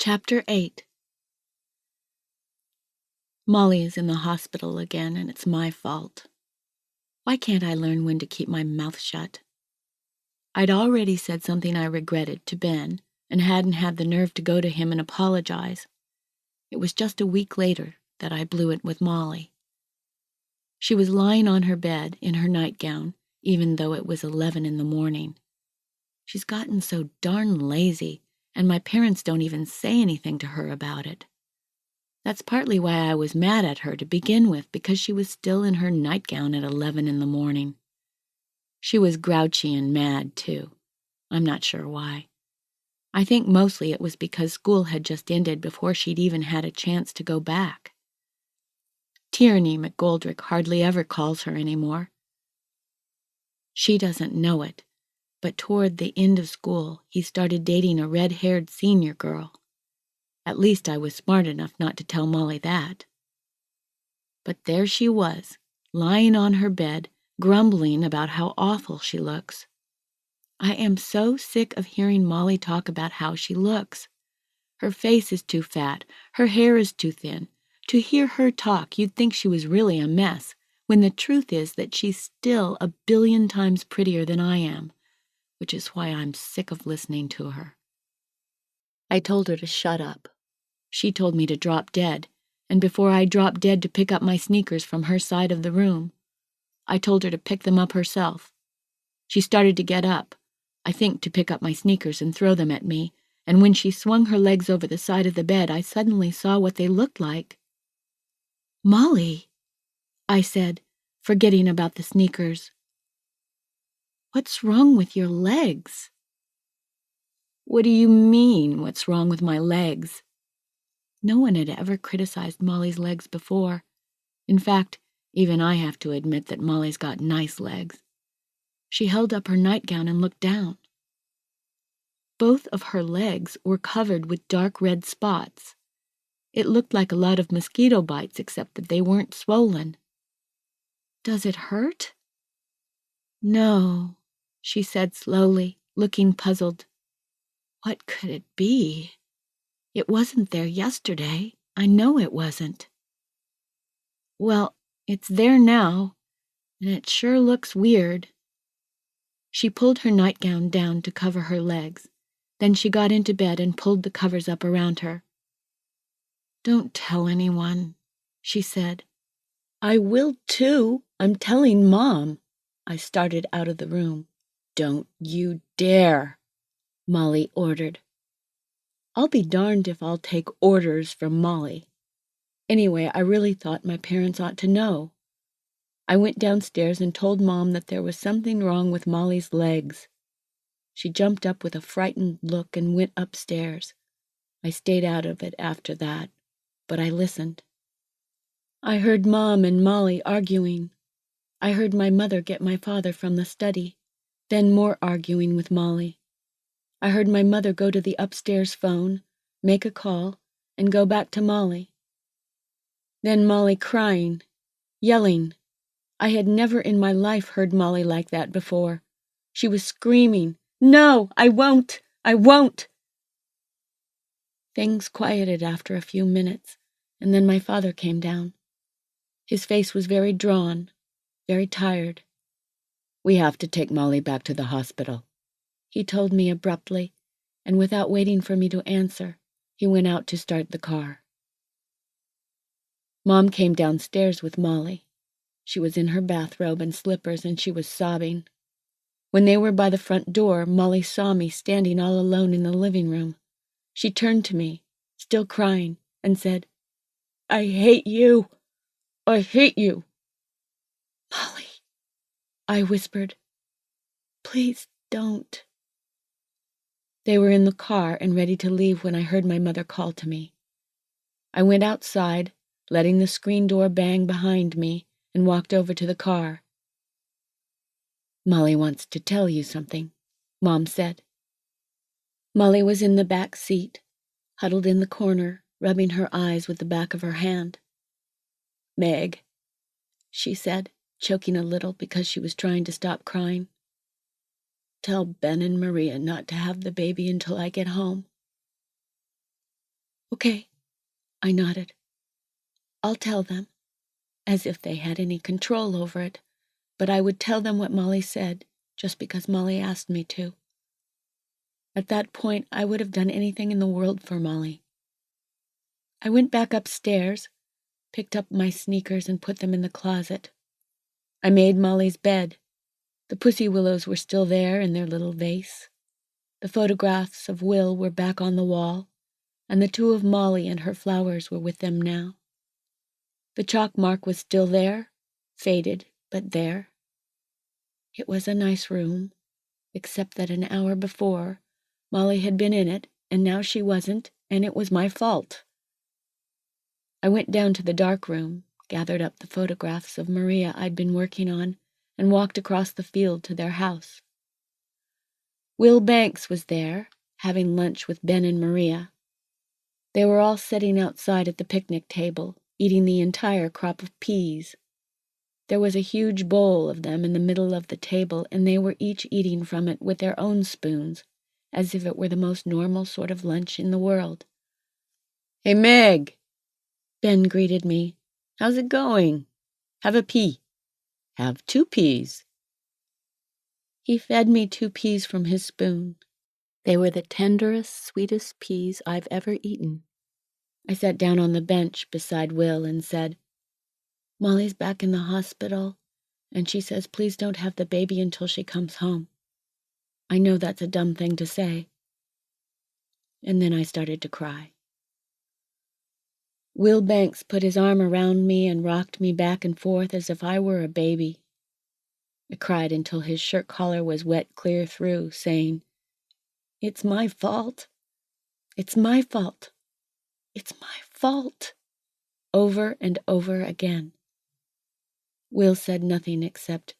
Chapter 8. Molly is in the hospital again, and it's my fault. Why can't I learn when to keep my mouth shut? I'd already said something I regretted to Ben, and hadn't had the nerve to go to him and apologize. It was just a week later that I blew it with Molly. She was lying on her bed in her nightgown, even though it was 11 in the morning. She's gotten so darn lazy, and my parents don't even say anything to her about it. That's partly why I was mad at her to begin with, because she was still in her nightgown at 11 in the morning. She was grouchy and mad, too. I'm not sure why. I think mostly it was because school had just ended before she'd even had a chance to go back. Tierney McGoldrick hardly ever calls her anymore. She doesn't know it, but toward the end of school, he started dating a red-haired senior girl. At least I was smart enough not to tell Molly that. But there she was, lying on her bed, grumbling about how awful she looks. I am so sick of hearing Molly talk about how she looks. Her face is too fat, her hair is too thin. To hear her talk, you'd think she was really a mess, when the truth is that she's still a billion times prettier than I am, which is why I'm sick of listening to her. I told her to shut up. She told me to drop dead, and before I dropped dead to pick up my sneakers from her side of the room. I told her to pick them up herself. She started to get up, I think to pick up my sneakers and throw them at me, and when she swung her legs over the side of the bed, I suddenly saw what they looked like. "Molly," I said, forgetting about the sneakers. "What's wrong with your legs?" "What do you mean, what's wrong with my legs?" No one had ever criticized Molly's legs before. In fact, even I have to admit that Molly's got nice legs. She held up her nightgown and looked down. Both of her legs were covered with dark red spots. It looked like a lot of mosquito bites, except that they weren't swollen. "Does it hurt?" "No," she said slowly, looking puzzled. What could it be? It wasn't there yesterday. I know it wasn't. "Well, it's there now, and it sure looks weird." She pulled her nightgown down to cover her legs. Then she got into bed and pulled the covers up around her. "Don't tell anyone," she said. "I will too. I'm telling Mom." I started out of the room. "Don't you dare," Molly ordered. I'll be darned if I'll take orders from Molly. Anyway, I really thought my parents ought to know. I went downstairs and told Mom that there was something wrong with Molly's legs. She jumped up with a frightened look and went upstairs. I stayed out of it after that, but I listened. I heard Mom and Molly arguing. I heard my mother get my father from the study, then more arguing with Molly. I heard my mother go to the upstairs phone, make a call, and go back to Molly. Then Molly crying, yelling. I had never in my life heard Molly like that before. She was screaming, "No, I won't! I won't!" Things quieted after a few minutes, and then my father came down. His face was very drawn, very tired. "We have to take Molly back to the hospital," he told me abruptly, and without waiting for me to answer, he went out to start the car. Mom came downstairs with Molly. She was in her bathrobe and slippers, and she was sobbing. When they were by the front door, Molly saw me standing all alone in the living room. She turned to me, still crying, and said, "I hate you. I hate you." "Molly," I whispered, "please don't." They were in the car and ready to leave when I heard my mother call to me. I went outside, letting the screen door bang behind me, and walked over to the car. "Molly wants to tell you something," Mom said. Molly was in the back seat, huddled in the corner, rubbing her eyes with the back of her hand. "Meg," she said, choking a little because she was trying to stop crying, "tell Ben and Maria not to have the baby until I get home." Okay, I nodded. I'll tell them, as if they had any control over it, but I would tell them what Molly said, just because Molly asked me to. At that point, I would have done anything in the world for Molly. I went back upstairs, picked up my sneakers and put them in the closet. I made Molly's bed. The pussy willows were still there in their little vase. The photographs of Will were back on the wall, and the two of Molly and her flowers were with them now. The chalk mark was still there, faded, but there. It was a nice room, except that an hour before, Molly had been in it, and now she wasn't, and it was my fault. I went down to the dark room, gathered up the photographs of Maria I'd been working on, and walked across the field to their house. Will Banks was there, having lunch with Ben and Maria. They were all sitting outside at the picnic table, eating the entire crop of peas. There was a huge bowl of them in the middle of the table, and they were each eating from it with their own spoons, as if it were the most normal sort of lunch in the world. "Hey, Meg," Ben greeted me. "How's it going? Have a pea." "Have 2 peas." He fed me 2 peas from his spoon. They were the tenderest, sweetest peas I've ever eaten. I sat down on the bench beside Will and said, "Molly's back in the hospital, and she says please don't have the baby until she comes home. I know that's a dumb thing to say." And then I started to cry. Will Banks put his arm around me and rocked me back and forth as if I were a baby. I cried until his shirt collar was wet clear through, saying, "It's my fault. It's my fault. It's my fault," over and over again. Will said nothing except,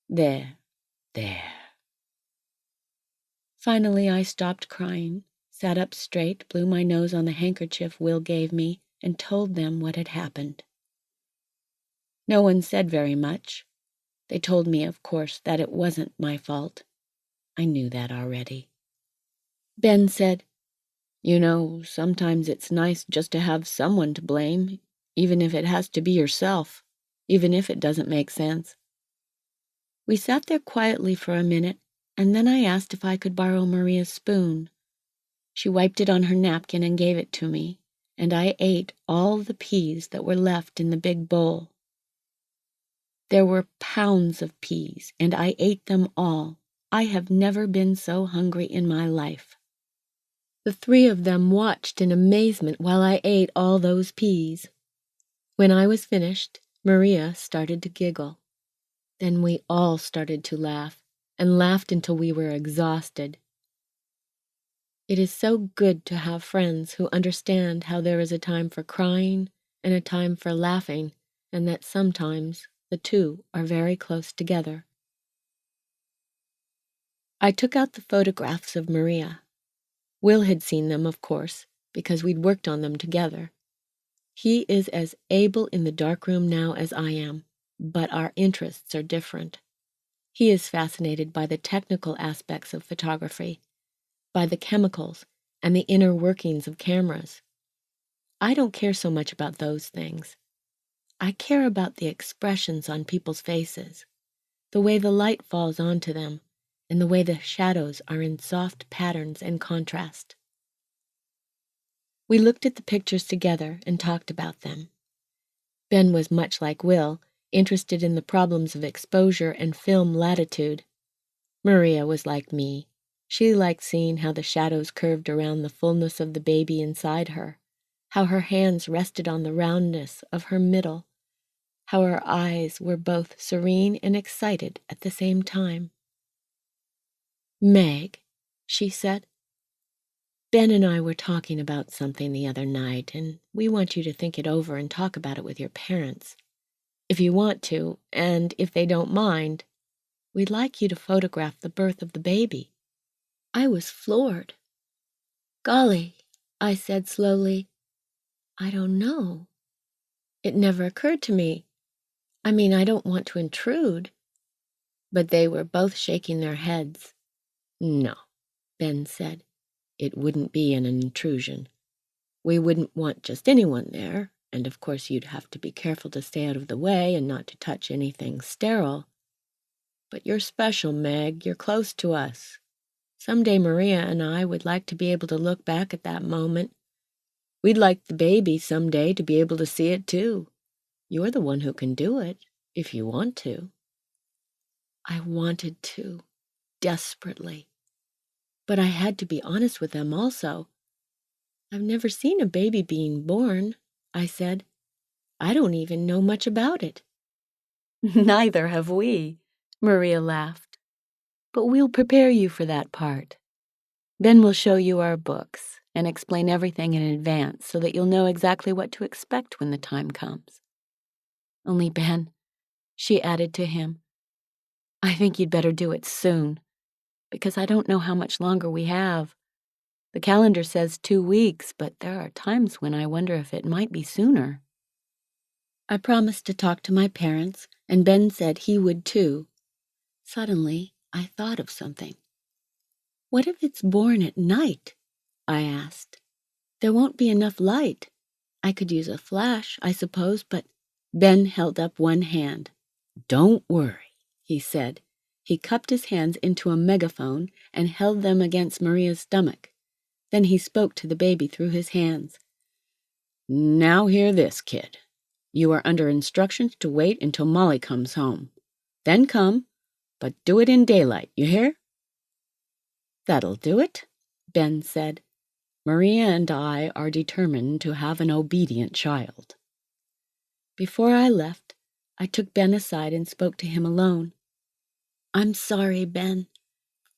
"There, there." Finally, I stopped crying, sat up straight, blew my nose on the handkerchief Will gave me, and told them what had happened. No one said very much. They told me, of course, that it wasn't my fault. I knew that already. Ben said, "You know, sometimes it's nice just to have someone to blame, even if it has to be yourself, even if it doesn't make sense." We sat there quietly for a minute, and then I asked if I could borrow Maria's spoon. She wiped it on her napkin and gave it to me, and I ate all the peas that were left in the big bowl. There were pounds of peas, and I ate them all. I have never been so hungry in my life. The 3 of them watched in amazement while I ate all those peas. When I was finished, Maria started to giggle. Then we all started to laugh, and laughed until we were exhausted. It is so good to have friends who understand how there is a time for crying and a time for laughing, and that sometimes the two are very close together. I took out the photographs of Maria. Will had seen them, of course, because we'd worked on them together. He is as able in the darkroom now as I am, but our interests are different. He is fascinated by the technical aspects of photography, by the chemicals and the inner workings of cameras. I don't care so much about those things. I care about the expressions on people's faces, the way the light falls onto them, and the way the shadows are in soft patterns and contrast. We looked at the pictures together and talked about them. Ben was much like Will, interested in the problems of exposure and film latitude. Maria was like me. She liked seeing how the shadows curved around the fullness of the baby inside her, how her hands rested on the roundness of her middle, how her eyes were both serene and excited at the same time. "Meg," she said, "Ben and I were talking about something the other night, and we want you to think it over and talk about it with your parents. If you want to, and if they don't mind, we'd like you to photograph the birth of the baby." I was floored. "Golly," I said slowly, "I don't know. It never occurred to me. I mean, I don't want to intrude." But they were both shaking their heads. "No," Ben said, "it wouldn't be an intrusion. We wouldn't want just anyone there, and of course you'd have to be careful to stay out of the way and not to touch anything sterile. But you're special, Meg. You're close to us. Someday Maria and I would like to be able to look back at that moment. We'd like the baby someday to be able to see it too. You're the one who can do it, if you want to. I wanted to, desperately. But I had to be honest with them also. I've never seen a baby being born, I said. I don't even know much about it. Neither have we, Maria laughed. But we'll prepare you for that part. Ben will show you our books and explain everything in advance so that you'll know exactly what to expect when the time comes. Only Ben, she added to him, I think you'd better do it soon, because I don't know how much longer we have. The calendar says 2 weeks, but there are times when I wonder if it might be sooner. I promised to talk to my parents, and Ben said he would too. Suddenly, I thought of something. What if it's born at night? I asked. There won't be enough light. I could use a flash, I suppose, but Ben held up one hand. Don't worry, he said. He cupped his hands into a megaphone and held them against Maria's stomach. Then he spoke to the baby through his hands. Now hear this, kid. You are under instructions to wait until Molly comes home. Then come, but do it in daylight, you hear? That'll do it, Ben said. Maria and I are determined to have an obedient child. Before I left, I took Ben aside and spoke to him alone. I'm sorry, Ben,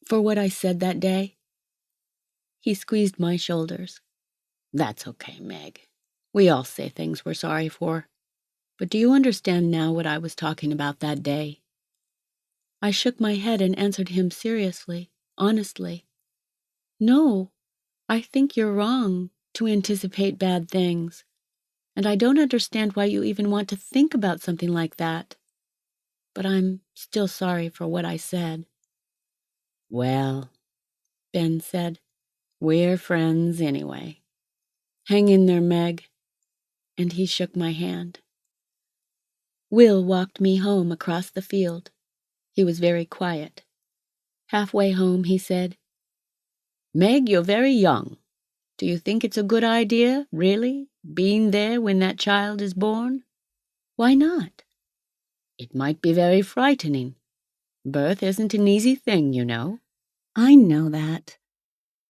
for what I said that day. He squeezed my shoulders. That's okay, Meg. We all say things we're sorry for. But do you understand now what I was talking about that day? I shook my head and answered him seriously, honestly. No, I think you're wrong to anticipate bad things, and I don't understand why you even want to think about something like that. But I'm still sorry for what I said. Well, Ben said, we're friends anyway. Hang in there, Meg. And he shook my hand. Will walked me home across the field. He was very quiet. Halfway home, he said, Meg, you're very young. Do you think it's a good idea, really, being there when that child is born? Why not? It might be very frightening. Birth isn't an easy thing, you know. I know that.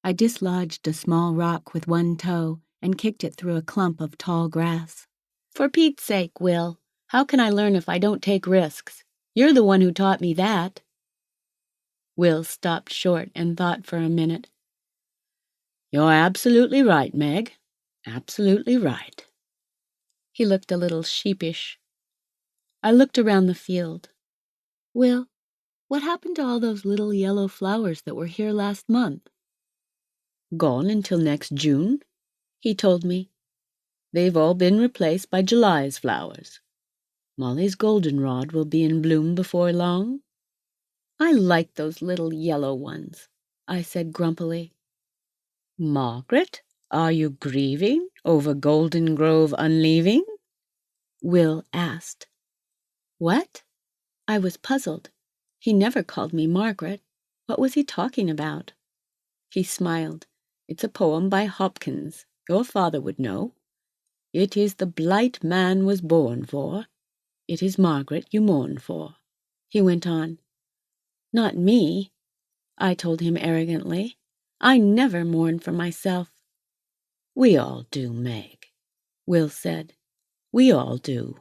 I dislodged a small rock with one toe and kicked it through a clump of tall grass. For Pete's sake, Will, how can I learn if I don't take risks? You're the one who taught me that. Will stopped short and thought for a minute. You're absolutely right, Meg. Absolutely right. He looked a little sheepish. I looked around the field. Will, what happened to all those little yellow flowers that were here last month? Gone until next June, he told me. They've all been replaced by July's flowers. Molly's goldenrod will be in bloom before long. I like those little yellow ones, I said grumpily. Margaret, are you grieving over Golden Grove unleaving? Will asked. What? I was puzzled. He never called me Margaret. What was he talking about? He smiled. It's a poem by Hopkins. Your father would know. It is the blight man was born for. It is Margaret you mourn for. He went on. Not me, I told him arrogantly. I never mourn for myself. We all do, Meg, Will said. We all do.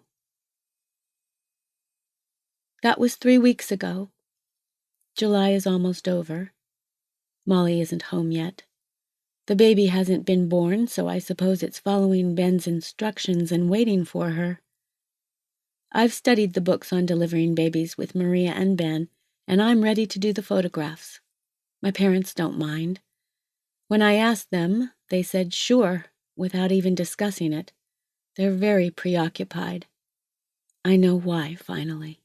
That was 3 weeks ago. July is almost over. Molly isn't home yet. The baby hasn't been born, so I suppose it's following Ben's instructions and waiting for her. I've studied the books on delivering babies with Maria and Ben, and I'm ready to do the photographs. My parents don't mind. When I asked them, they said sure, without even discussing it. They're very preoccupied. I know why, finally.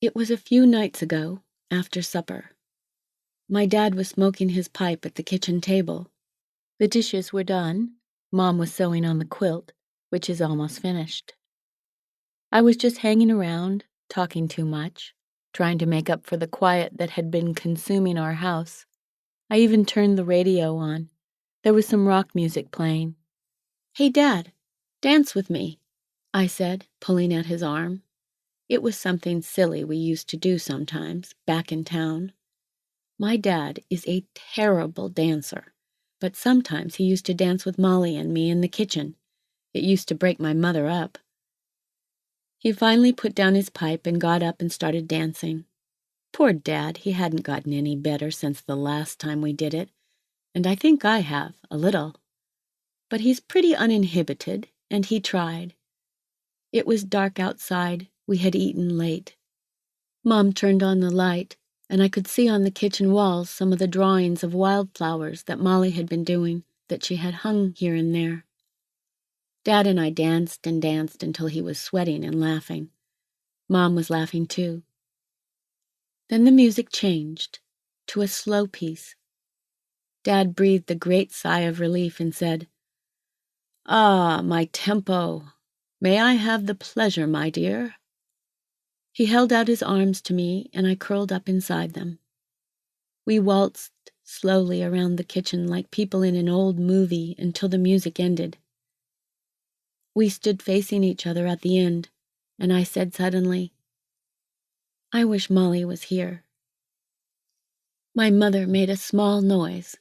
It was a few nights ago, after supper. My dad was smoking his pipe at the kitchen table. The dishes were done. Mom was sewing on the quilt, which is almost finished. I was just hanging around, talking too much, trying to make up for the quiet that had been consuming our house. I even turned the radio on. There was some rock music playing. "Hey, Dad, dance with me," I said, pulling at his arm. It was something silly we used to do sometimes, back in town. My dad is a terrible dancer, but sometimes he used to dance with Molly and me in the kitchen. It used to break my mother up. He finally put down his pipe and got up and started dancing. Poor Dad, he hadn't gotten any better since the last time we did it, and I think I have, a little. But he's pretty uninhibited, and he tried. It was dark outside. We had eaten late. Mom turned on the light, and I could see on the kitchen walls some of the drawings of wildflowers that Molly had been doing, that she had hung here and there. Dad and I danced and danced until he was sweating and laughing. Mom was laughing too. Then the music changed to a slow piece. Dad breathed a great sigh of relief and said, "Ah, my tempo. May I have the pleasure, my dear?" He held out his arms to me, and I curled up inside them. We waltzed slowly around the kitchen like people in an old movie until the music ended. We stood facing each other at the end, and I said suddenly, "I wish Molly was here." My mother made a small noise,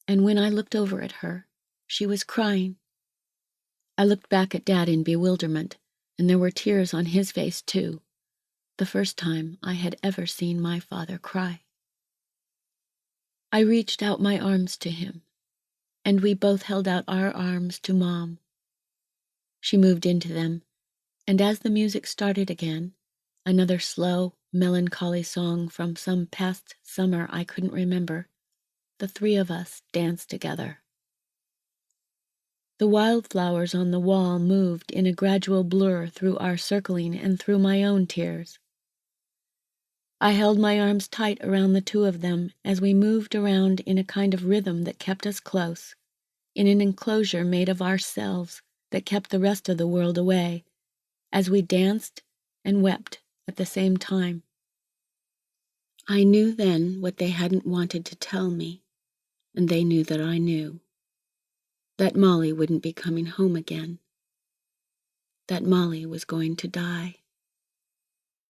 and when I looked over at her, she was crying. I looked back at Dad in bewilderment, and there were tears on his face too, the first time I had ever seen my father cry. I reached out my arms to him, and we both held out our arms to Mom. She moved into them, and as the music started again, another slow, melancholy song from some past summer I couldn't remember, the three of us danced together. The wildflowers on the wall moved in a gradual blur through our circling and through my own tears. I held my arms tight around the two of them as we moved around in a kind of rhythm that kept us close, in an enclosure made of ourselves that kept the rest of the world away, as we danced and wept at the same time. I knew then what they hadn't wanted to tell me, and they knew that I knew. That Molly wouldn't be coming home again. That Molly was going to die.